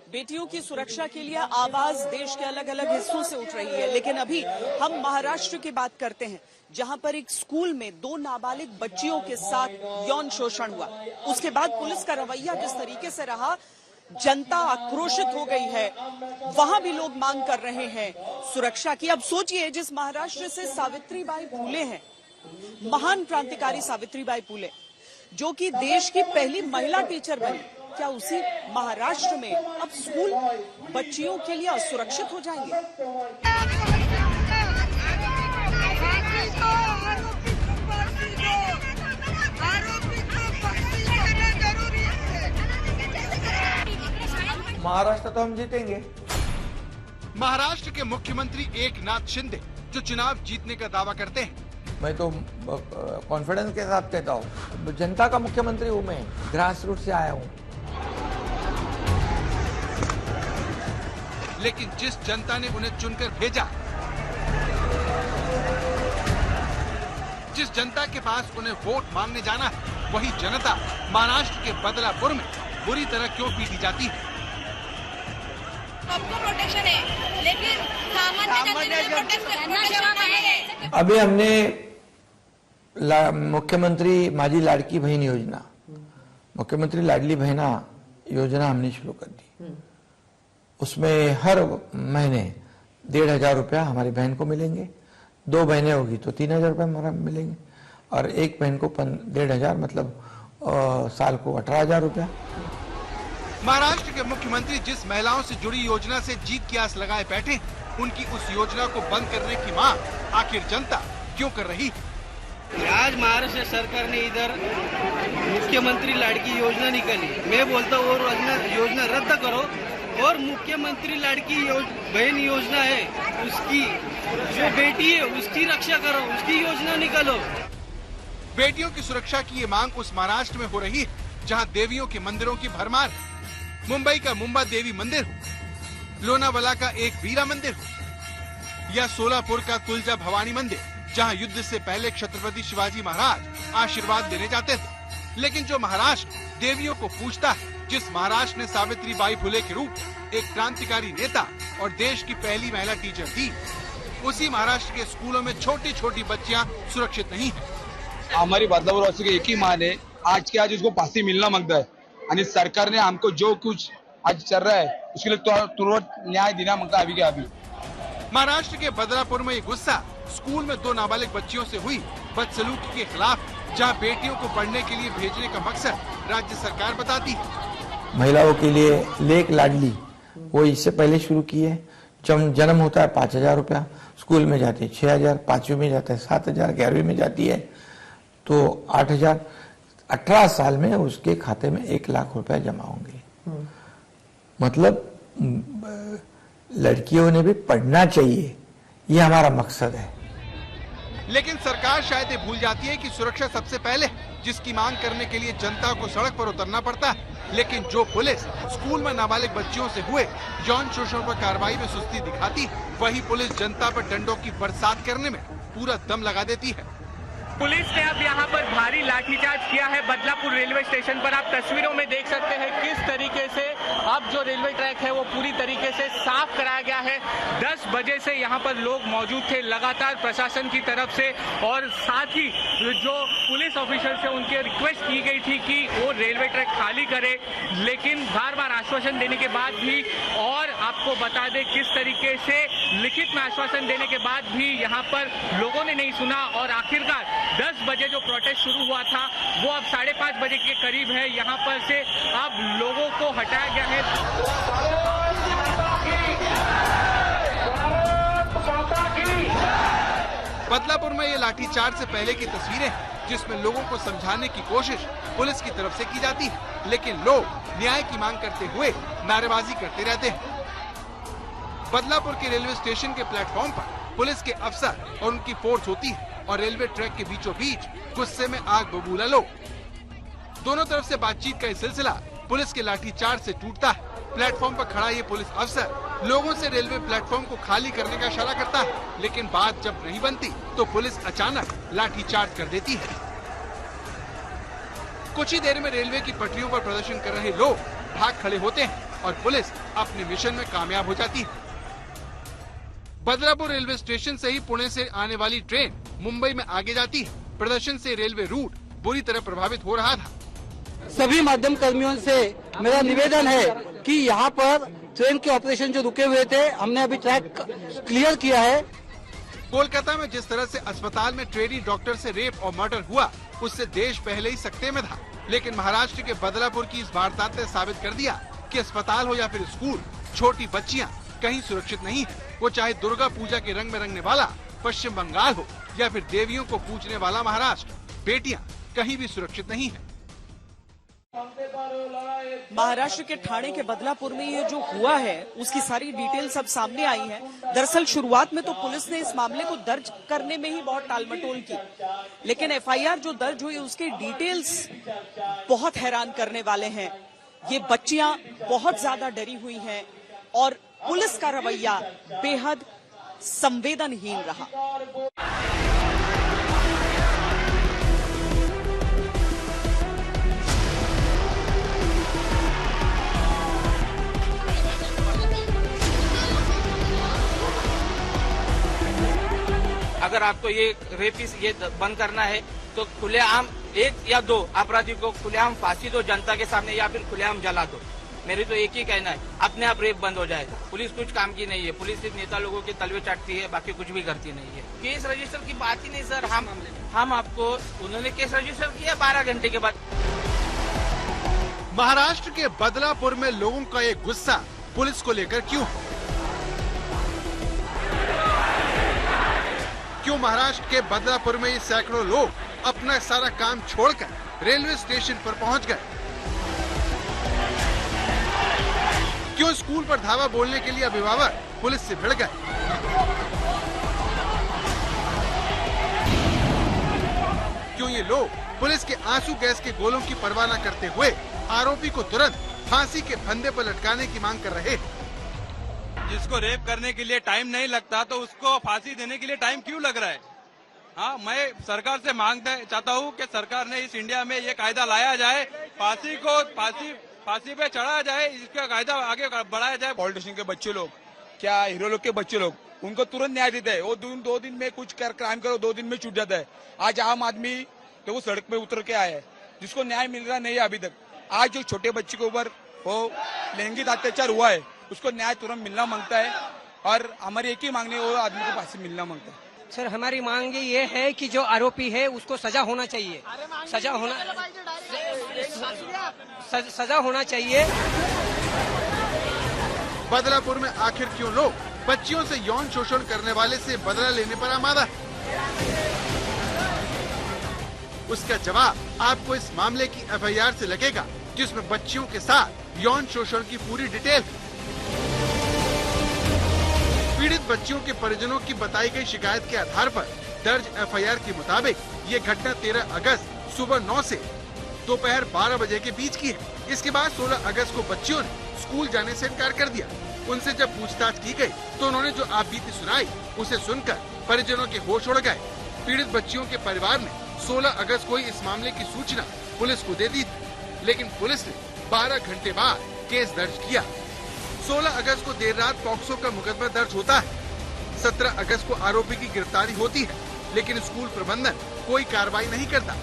बेटियों की सुरक्षा के लिए आवाज देश के अलग अलग हिस्सों से उठ रही है, लेकिन अभी हम महाराष्ट्र की बात करते हैं, जहां पर एक स्कूल में 2 नाबालिग बच्चियों के साथ यौन शोषण हुआ। उसके बाद पुलिस का रवैया जिस तरीके से रहा, जनता आक्रोशित हो गई है। वहां भी लोग मांग कर रहे हैं सुरक्षा की। अब सोचिए, जिस महाराष्ट्र से सावित्रीबाई फुले हैं, महान क्रांतिकारी सावित्रीबाई फुले, जो कि देश की पहली महिला टीचर बनी, क्या उसी महाराष्ट्र में अब स्कूल बच्चियों के लिए असुरक्षित हो जाएंगे? महाराष्ट्र तो हम जीतेंगे। महाराष्ट्र के मुख्यमंत्री एकनाथ शिंदे जो चुनाव जीतने का दावा करते हैं, मैं तो कॉन्फिडेंस के साथ कहता हूँ, जनता का मुख्यमंत्री हूँ मैं, ग्रास रूट से आया हूँ। लेकिन जिस जनता ने उन्हें चुनकर भेजा, जिस जनता के पास उन्हें वोट मांगने जाना है, वही जनता महाराष्ट्र के बदलापुर में बुरी तरह क्यों पीटी जाती है? सबको प्रोटेक्शन है, लेकिन सामान्य जनता है। अभी हमने मुख्यमंत्री माझी लाडकी बहन योजना, मुख्यमंत्री लाडली बहना योजना हमने शुरू कर दी। उसमें हर महीने 1,500 रुपया हमारी बहन को मिलेंगे। 2 बहनें होगी तो 3,000 रुपये हमारा मिलेंगे, और एक बहन को 1,500, मतलब साल को 18,000 रुपया। महाराष्ट्र के मुख्यमंत्री जिस महिलाओं से जुड़ी योजना से जीत की आस लगाए बैठे, उनकी उस योजना को बंद करने की मांग आखिर जनता क्यों कर रही है? आज महाराष्ट्र सरकार ने इधर मुख्यमंत्री लाड़की योजना निकाली। मैं बोलता हूँ वो योजना रद्द करो, और मुख्यमंत्री लाड़की बहन योजना है, उसकी जो बेटी है उसकी रक्षा करो, उसकी योजना निकालो। बेटियों की सुरक्षा की ये मांग उस महाराष्ट्र में हो रही है जहां देवियों के मंदिरों की भरमार है। मुंबई का मुंबा देवी मंदिर हो, लोनावाला का एक वीरा मंदिर हो, या सोलापुर का तुलजा भवानी मंदिर, जहां युद्ध से पहले छत्रपति शिवाजी महाराज आशीर्वाद देने जाते थे। लेकिन जो महाराष्ट्र देवियों को पूजता है, जिस महाराष्ट्र ने सावित्रीबाई फुले के रूप एक क्रांतिकारी नेता और देश की पहली महिला टीचर थी, उसी महाराष्ट्र के स्कूलों में छोटी छोटी बच्चियां सुरक्षित नहीं है। हमारी बदलापुरवासी की एक ही मांग है, आज के आज उसको फांसी मिलना मांगता है, आणि सरकार ने हमको जो कुछ आज चल रहा है उसके लिए तुरंत न्याय देना मांगता है अभी के अभी। महाराष्ट्र के बदलापुर में ये गुस्सा स्कूल में 2 नाबालिग बच्चियों से हुई बदसलूकी के खिलाफ, जहां बेटियों को पढ़ने के लिए भेजने का मकसद राज्य सरकार बताती है। महिलाओं के लिए लेक लाडली वो इससे पहले शुरू की है। जब जन्म होता है 5,000 रुपया, स्कूल में जाती है 6,000, 5वीं में जाता है 7,000, 11वीं में जाती है तो 8,000। 18 साल में उसके खाते में 1 लाख रुपया जमा होंगे। मतलब लड़कियों ने भी पढ़ना चाहिए, ये हमारा मकसद है। लेकिन सरकार शायद ये भूल जाती है कि सुरक्षा सबसे पहले, जिसकी मांग करने के लिए जनता को सड़क पर उतरना पड़ता है। लेकिन जो पुलिस स्कूल में नाबालिग बच्चियों से हुए यौन शोषण पर कार्रवाई में सुस्ती दिखाती है, वही पुलिस जनता पर डंडों की बरसात करने में पूरा दम लगा देती है। पुलिस ने अब यहाँ पर भारी लाठीचार्ज किया है। बदलापुर रेलवे स्टेशन पर आप तस्वीरों में देख सकते हैं किस तरीके से अब जो रेलवे ट्रैक है वो पूरी तरीके से साफ कराया गया है। 10 बजे से यहाँ पर लोग मौजूद थे लगातार प्रशासन की तरफ से, और साथ ही जो पुलिस ऑफिसर से उनके रिक्वेस्ट की गई थी कि वो रेलवे ट्रैक खाली करे, लेकिन बार बार आश्वासन देने के बाद भी, और आपको बता दें किस तरीके से लिखित में आश्वासन देने के बाद भी यहाँ पर लोगों ने नहीं सुना, और आखिरकार 10 बजे जो प्रोटेस्ट शुरू हुआ था वो अब 5:30 बजे के करीब है। यहाँ पर से अब लोगों को हटाया गया है। बदलापुर में ये लाठीचार्ज से पहले की तस्वीरें हैं, जिसमें लोगों को समझाने की कोशिश पुलिस की तरफ से की जाती है, लेकिन लोग न्याय की मांग करते हुए नारेबाजी करते रहते हैं। बदलापुर के रेलवे स्टेशन के प्लेटफॉर्म पर पुलिस के अफसर और उनकी फोर्स होती है, और रेलवे ट्रैक के बीचों बीच गुस्से में आग बबूला लोग। दोनों तरफ से बातचीत का ये सिलसिला पुलिस के लाठीचार्ज से टूटता है। प्लेटफॉर्म पर खड़ा ये पुलिस अफसर लोगों से रेलवे प्लेटफॉर्म को खाली करने का इशारा करता है, लेकिन बात जब नहीं बनती तो पुलिस अचानक लाठीचार्ज कर देती है। कुछ ही देर में रेलवे की पटरियों पर प्रदर्शन कर रहे लोग भाग खड़े होते हैं। और पुलिस अपने मिशन में कामयाब हो जाती है। बदलापुर रेलवे स्टेशन से ही पुणे से आने वाली ट्रेन मुंबई में आगे जाती है। प्रदर्शन से रेलवे रूट बुरी तरह प्रभावित हो रहा था। सभी माध्यम कर्मियों से मेरा निवेदन है कि यहाँ पर ट्रेन के ऑपरेशन जो रुके हुए थे, हमने अभी ट्रैक क्लियर किया है। कोलकाता में जिस तरह से अस्पताल में ट्रेनी डॉक्टर से रेप और मर्डर हुआ, उससे देश पहले ही सकते में था। लेकिन महाराष्ट्र के बदलापुर की इस वारदात ने साबित कर दिया कि अस्पताल हो या फिर स्कूल, छोटी बच्चियां कहीं सुरक्षित नहीं है। वो चाहे दुर्गा पूजा के रंग में रंगने वाला पश्चिम बंगाल हो या फिर देवियों को पूजने वाला महाराष्ट्र, बेटियां कहीं भी सुरक्षित नहीं है। महाराष्ट्र के ठाणे के बदलापुर में ये जो हुआ है उसकी सारी डिटेल्स अब सामने आई है। दरअसल शुरुआत में तो पुलिस ने इस मामले को दर्ज करने में ही बहुत टालमटोल की, लेकिन एफआईआर जो दर्ज हुई उसके डिटेल्स बहुत हैरान करने वाले हैं। ये बच्चियां बहुत ज्यादा डरी हुई हैं और पुलिस का रवैया बेहद संवेदनहीन रहा। अगर आपको ये रेपिस ये बंद करना है तो खुलेआम एक या दो अपराधी को खुलेआम फांसी दो जनता के सामने, या फिर खुलेआम जला दो। मेरी तो एक ही कहना है, अपने आप रेप बंद हो जाएगा। पुलिस कुछ काम की नहीं है। पुलिस सिर्फ नेता लोगों के तलवे चाटती है, बाकी कुछ भी करती नहीं है। केस रजिस्टर की बात ही नहीं सर। हम आपको, उन्होंने केस रजिस्टर किया 12 घंटे के बाद। महाराष्ट्र के बदलापुर में लोगों का ये गुस्सा पुलिस को लेकर क्यों महाराष्ट्र के बदलापुर में ये सैकड़ों लोग अपना सारा काम छोड़कर रेलवे स्टेशन पर पहुंच गए? क्यों स्कूल पर धावा बोलने के लिए अभिभावक पुलिस से भिड़ गए? क्यों ये लोग पुलिस के आंसू गैस के गोलों की परवाह न करते हुए आरोपी को तुरंत फांसी के फंदे पर लटकाने की मांग कर रहे हैं? जिसको रेप करने के लिए टाइम नहीं लगता तो उसको फांसी देने के लिए टाइम क्यों लग रहा है? हाँ, मैं सरकार से मांगना चाहता हूँ कि सरकार ने इस इंडिया में ये कायदा लाया जाए, फांसी पे चढ़ाया जाए, इसका कायदा आगे बढ़ाया जाए। पॉलिटिशियन के बच्चे लोग, क्या हीरो लोग के बच्चे लोग, उनको तुरंत न्याय देता है। वो 2 दिन में कुछ क्राइम करो, 2 दिन में छूट जाता है। आज आम आदमी तो वो सड़क पे उतर के आया है, जिसको न्याय मिल रहा नहीं है अभी तक। आज जो छोटे बच्चे के ऊपर वो लैंगिक अत्याचार हुआ है, उसको न्याय तुरंत मिलना मांगता है और हमारी एक ही मांगनी है, वो आदमी को फांसी मिलना मांगता है। सर, हमारी मांग ये है कि जो आरोपी है उसको सजा होना चाहिए। सजा होना चाहिए। बदलापुर में आखिर क्यों लोग बच्चियों से यौन शोषण करने वाले से बदला लेने पर आमादा है? उसका जवाब आपको इस मामले की एफआईआर से लगेगा, जिसमें बच्चियों के साथ यौन शोषण की पूरी डिटेल है। पीड़ित बच्चियों के परिजनों की बताई गई शिकायत के आधार पर दर्ज एफआईआर के मुताबिक ये घटना 13 अगस्त सुबह 9 से दोपहर 12 बजे के बीच की है। इसके बाद 16 अगस्त को बच्चियों ने स्कूल जाने से इनकार कर दिया। उनसे जब पूछताछ की गई तो उन्होंने जो आपबीती सुनाई उसे सुनकर परिजनों के होश उड़ गए। पीड़ित बच्चियों के परिवार ने 16 अगस्त को ही इस मामले की सूचना पुलिस को दे दी थी, लेकिन पुलिस ने 12 घंटे बाद केस दर्ज किया। 16 अगस्त को देर रात पॉक्सो का मुकदमा दर्ज होता है। 17 अगस्त को आरोपी की गिरफ्तारी होती है, लेकिन स्कूल प्रबंधन कोई कार्रवाई नहीं करता।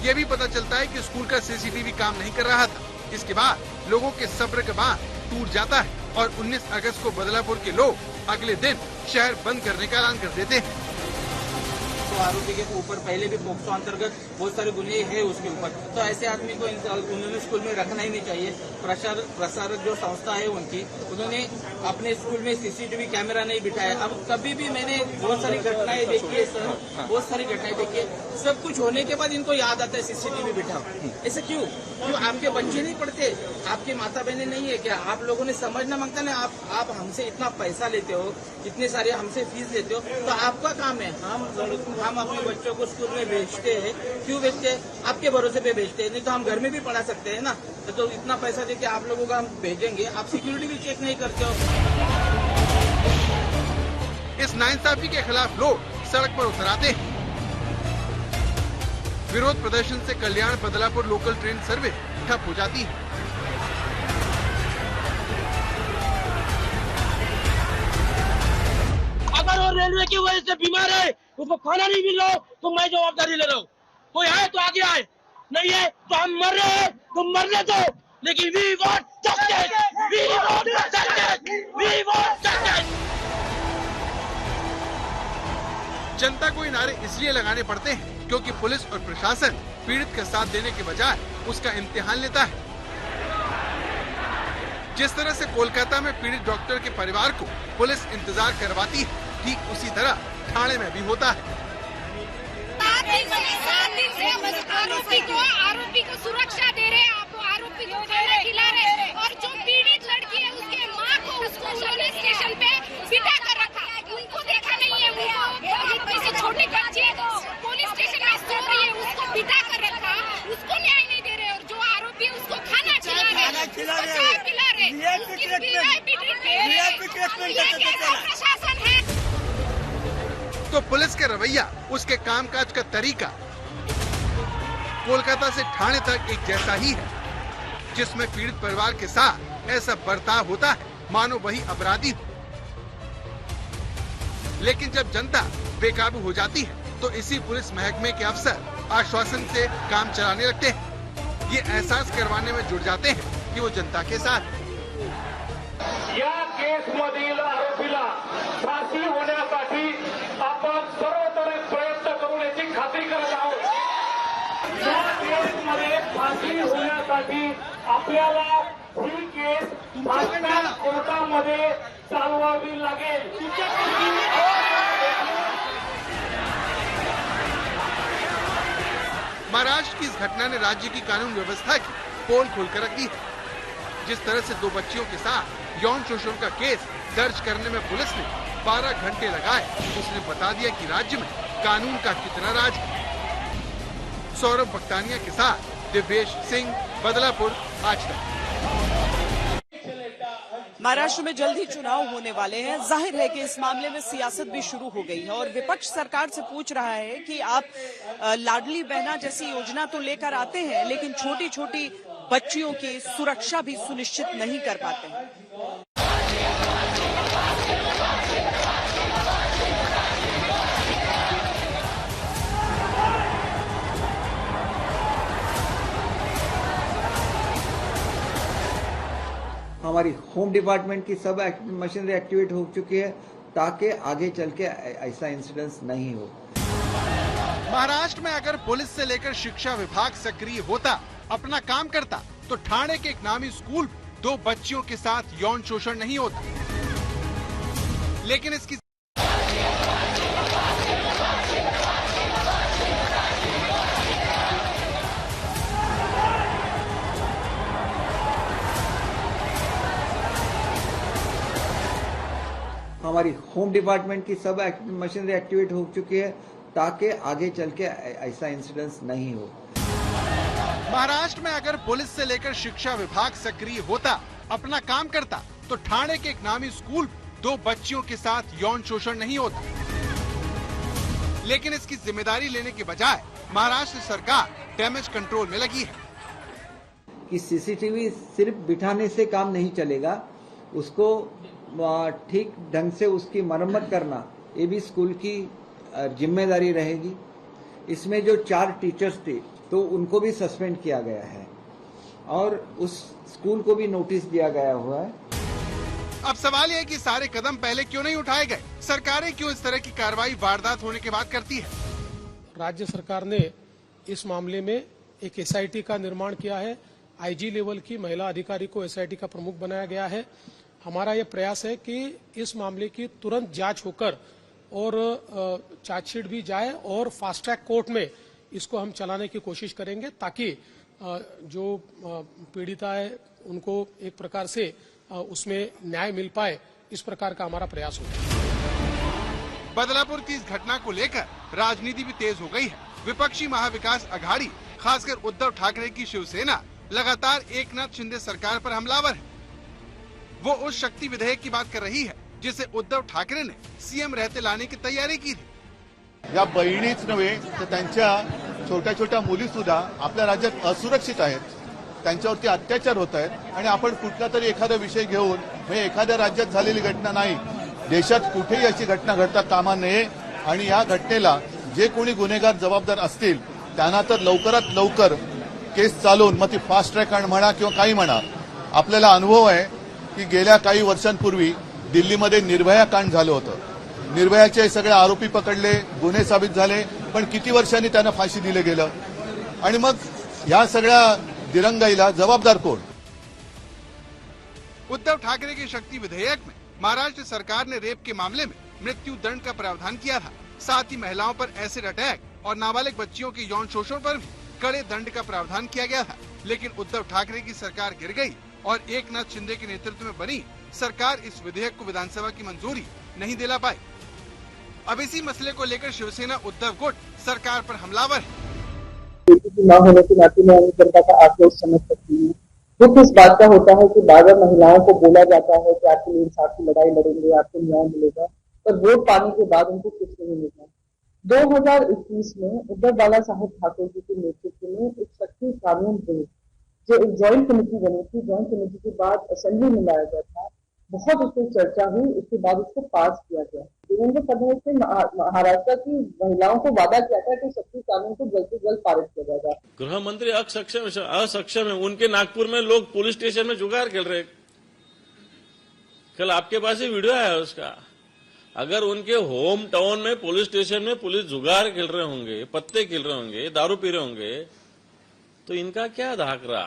ये भी पता चलता है कि स्कूल का सीसीटीवी काम नहीं कर रहा था। इसके बाद लोगों के सब्र का बांध टूट जाता है और 19 अगस्त को बदलापुर के लोग अगले दिन शहर बंद करने का ऐलान कर देते हैं। तो आरोपी के ऊपर पहले भी पोक्सो अंतर्गत बहुत सारे गुने हैं उसके ऊपर, तो ऐसे आदमी को उन्होंने स्कूल में रखना ही नहीं चाहिए। प्रसारक जो संस्था है उनकी, उन्होंने अपने स्कूल में सीसीटीवी कैमरा नहीं बिठाया। अब कभी भी मैंने बहुत सारी घटनाएं देखी है सर, बहुत सारी घटनाएं देखी है। सब कुछ होने के बाद इनको याद आता है सीसीटीवी बिठाओ। ऐसे क्यों? आपके बच्चे नहीं पढ़ते? आपकी माता बहनें नहीं है क्या? आप लोगों ने समझना मांगता ना, आप हमसे इतना पैसा लेते हो, इतने सारे हमसे फीस लेते हो, तो आपका काम है। हम अपने बच्चों को स्कूल में भेजते हैं। क्यों भेजते हैं? आपके भरोसे पे भेजते हैं, नहीं तो हम घर में भी पढ़ा सकते हैं ना। तो इतना पैसा देके आप लोगों को हम भेजेंगे, आप सिक्योरिटी भी चेक नहीं करते हो। इस नाइंसाफी के खिलाफ लोग सड़क पर उतर आते हैं। विरोध प्रदर्शन से कल्याण बदलापुर लोकल ट्रेन सर्विस ठप हो जाती है। रेलवे की वजह से बीमार है, उसको खाना नहीं मिल रहा तो मैं जवाबदारी ले रहा हूँ। कोई है तो आगे आए, नहीं है तो हम मर रहे हैं तो मरने दो, लेकिन we want justice, we want justice, we want justice. जनता को ये नारे इसलिए लगाने पड़ते हैं क्योंकि पुलिस और प्रशासन पीड़ित का साथ देने के बजाय उसका इम्तिहान लेता है। जिस तरह से कोलकाता में पीड़ित डॉक्टर के परिवार को पुलिस इंतजार करवाती है, ठीक उसी तरह ठाणे में भी होता है। आरोपी को सुरक्षा दे रहे हैं, आप आरोपी को खाना खिला रहे हैं, और जो पीड़ित लड़की है उसके माँ को उसको पुलिस स्टेशन पे बिठा कर रखा, उनको देखा नहीं है, उनको किसी छोटी बच्ची पुलिस स्टेशन में सो रही है उसको बिठा कर रखा, उसको न्याय नहीं दे रहे, और जो आरोपी उसको खाना खिला रहे, प्रशासन है। तो पुलिस का रवैया, उसके कामकाज का तरीका कोलकाता से ठाणे तक एक जैसा ही है, जिसमें पीड़ित परिवार के साथ ऐसा बर्ताव होता है मानो वही अपराधी हो। लेकिन जब जनता बेकाबू हो जाती है तो इसी पुलिस महकमे के अफसर आश्वासन से काम चलाने लगते हैं। ये एहसास करवाने में जुट जाते हैं कि वो जनता के साथ है। या केसमधील आरोपीला फाशी होण्यासाठी आपण सर्वतोपरी प्रयत्न करून याची खात्री करत आहोत। या केसमध्ये फाशी होण्यासाठी आपल्याला ही केस भारतीय कोर्टामध्ये चालवावी लागेल। महाराष्ट्र की इस घटना ने राज्य की कानून व्यवस्था की पोल खोलकर रख दी है। जिस तरह से 2 बच्चियों के साथ यौन शोषण का केस दर्ज करने में पुलिस ने 12 घंटे लगाए, उसने बता दिया कि राज्य में कानून का कितना राज है। सौरभ बख्तानिया के साथ दिव्येश सिंह, बदलापुर, आज तक। महाराष्ट्र में जल्द ही चुनाव होने वाले हैं। जाहिर है कि इस मामले में सियासत भी शुरू हो गई है और विपक्ष सरकार से पूछ रहा है कि आप लाडली बहना जैसी योजना तो लेकर आते हैं, लेकिन छोटी छोटी बच्चियों की सुरक्षा भी सुनिश्चित नहीं कर पाते हैं। हमारी होम डिपार्टमेंट की सब मशीनरी एक्टिवेट हो चुकी है ताकि आगे चल के ऐसा इंसिडेंस नहीं हो। महाराष्ट्र में अगर पुलिस से लेकर शिक्षा विभाग सक्रिय होता, अपना काम करता, तो ठाणे के एक नामी स्कूल 2 बच्चियों के साथ यौन शोषण नहीं होता। लेकिन इसकी हमारी होम डिपार्टमेंट की सब मशीनरी एक्टिवेट हो चुकी है ताकि आगे चल के ऐसा इंसिडेंस नहीं हो। महाराष्ट्र में अगर पुलिस से लेकर शिक्षा विभाग सक्रिय होता, अपना काम करता, तो ठाणे के एक नामी स्कूल 2 बच्चियों के साथ यौन शोषण नहीं होता। लेकिन इसकी जिम्मेदारी लेने के बजाय महाराष्ट्र सरकार डैमेज कंट्रोल में लगी है कि सीसीटीवी सिर्फ बिठाने से काम नहीं चलेगा, उसको ठीक ढंग से उसकी मरम्मत करना ये भी स्कूल की जिम्मेदारी रहेगी। इसमें जो 4 टीचर्स थे तो उनको भी सस्पेंड किया गया है और उस स्कूल को भी नोटिस दिया गया हुआ है। अब सवाल यह है कि सारे कदम पहले क्यों नहीं उठाए गए? सरकारें क्यों इस तरह की कार्रवाई वारदात होने के बाद करती है? राज्य सरकार ने इस मामले में एक एसआईटी का निर्माण किया है। आईजी लेवल की महिला अधिकारी को एसआईटी का प्रमुख बनाया गया है। हमारा यह प्रयास है कि इस मामले की तुरंत जांच होकर और चार्जशीट भी जाए और फास्ट ट्रैक कोर्ट में इसको हम चलाने की कोशिश करेंगे ताकि जो पीड़िता है उनको एक प्रकार से उसमें न्याय मिल पाए, इस प्रकार का हमारा प्रयास होगा। बदलापुर की इस घटना को लेकर राजनीति भी तेज हो गई है। विपक्षी महाविकास अघाड़ी, खासकर उद्धव ठाकरे की शिवसेना लगातार एकनाथ शिंदे सरकार पर हमलावर है। वो उस शक्ति विधेयक की बात कर रही है जिसे उद्धव ठाकरे ने सीएम रहते लाने की तयारी की थी। या बहिणीच नव्हे तर त्यांच्या छोट्या छोट्या मुली सुद्धा आपल्या राज्यात असुरक्षित आहेत, त्यांच्यावरती अत्याचार होत आहेत आणि आपण कुठला तरी एखादा विषय घेऊन म्हणजे एखाद्या राज्यात झालेली घटना नाही देशात कुठेही अशी घटना घडता कामा नये आणि या घटनेला जे कोणी गुन्हेगार जबाबदार असतील त्यांना तर लवकरात लवकर केस चालवून मग ती फास्ट ट्रॅक म्हणा किंवा काही म्हणा. आपल्याला अनुभव आहे की गेल्या काही वर्षांपूर्वी दिल्लीमध्ये निर्भया कांड झालं होतं. निर्भयाचे सगळे आरोपी पकडले, गुन्हे साबित झाले, पण किती वर्षांनी त्यांना फाशी दिलं गेलं. आणि मग या सगळ्या दिरंगाईला जबाबदार कोण? उद्धव ठाकरे के शक्ति विधेयक में महाराष्ट्र सरकार ने रेप के मामले में मृत्यु दंड का प्रावधान किया था. साथ ही महिलाओं पर एसिड अटैक और नाबालिग बच्चियों के यौन शोषण पर भी कड़े दंड का प्रावधान किया गया था. लेकिन उद्धव ठाकरे की सरकार गिर गई और एकनाथ शिंदे के नेतृत्व में बनी सरकार इस विधेयक को विधानसभा की मंजूरी नहीं दिला पाई. अब इसी मसले को लेकर शिवसेना उद्धव गुट सरकार पर हमलावर है. न होने के नाते मैं जनता का आक्रोश समझ सकती हूँ. दुख इस बात का होता है कि बार-बार महिलाओं को बोला जाता है कि आपके लिए इंसाफ की लड़ाई लड़ेंगे, आपको न्याय मिलेगा, पर वोट पाने के बाद उनको कुछ नहीं मिलता. 2021 में उद्धव बाला साहब ठाकुर जी के नेतृत्व में एक शक्ति कानून बनी, जो एक ज्वाइंट कमेटी बनी थी. ज्वाइंट कमेटी के बाद असेंबली में लाया गया था, बहुत उस पर चर्चा हुई, उसके बाद उसको पास किया गया. देवेंद्र फडणवीस ने महाराष्ट्र की महिलाओं को वादा किया था कि शक्ति कानून को जल्द से जल्द पारित किया जाएगा. गृह मंत्री असक्षम है. उनके नागपुर में लोग पुलिस स्टेशन में जुगाड़ खेल रहे. कल आपके पास ही वीडियो है उसका. अगर उनके होम टाउन में पुलिस स्टेशन में पुलिस जुगाड़ खेल रहे होंगे, पत्ते खेल रहे होंगे, दारू पी रहे होंगे, तो इनका क्या धाक रहा?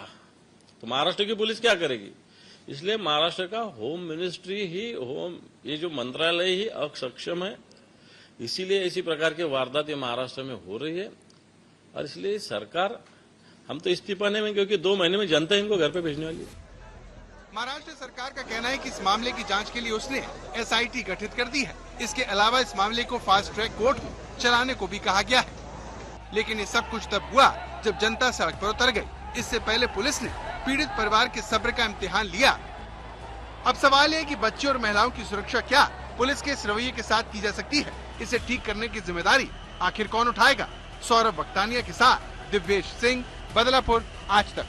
तो महाराष्ट्र की पुलिस क्या करेगी? इसलिए महाराष्ट्र का होम मिनिस्ट्री ही ये जो मंत्रालय ही अक्षम है. इसीलिए इसी प्रकार के वारदात महाराष्ट्र में हो रही है. और इसलिए सरकार, हम तो इस्तीफा नहीं, क्योंकि 2 महीने में जनता इनको घर पे भेजने वाली है. महाराष्ट्र सरकार का कहना है कि इस मामले की जांच के लिए उसने एसआईटी गठित कर दी है. इसके अलावा इस मामले को फास्ट ट्रैक कोर्ट में चलाने को भी कहा गया है. लेकिन ये सब कुछ तब हुआ जब जनता सड़क पर उतर गई. इससे पहले पुलिस ने पीड़ित परिवार के सब्र का इम्तिहान लिया. अब सवाल है कि बच्चों और महिलाओं की सुरक्षा क्या पुलिस के इस रवैये के साथ की जा सकती है? इसे ठीक करने की जिम्मेदारी आखिर कौन उठाएगा? सौरभ वक्तानिया के साथ दिव्येश सिंह, बदलापुर, आज तक.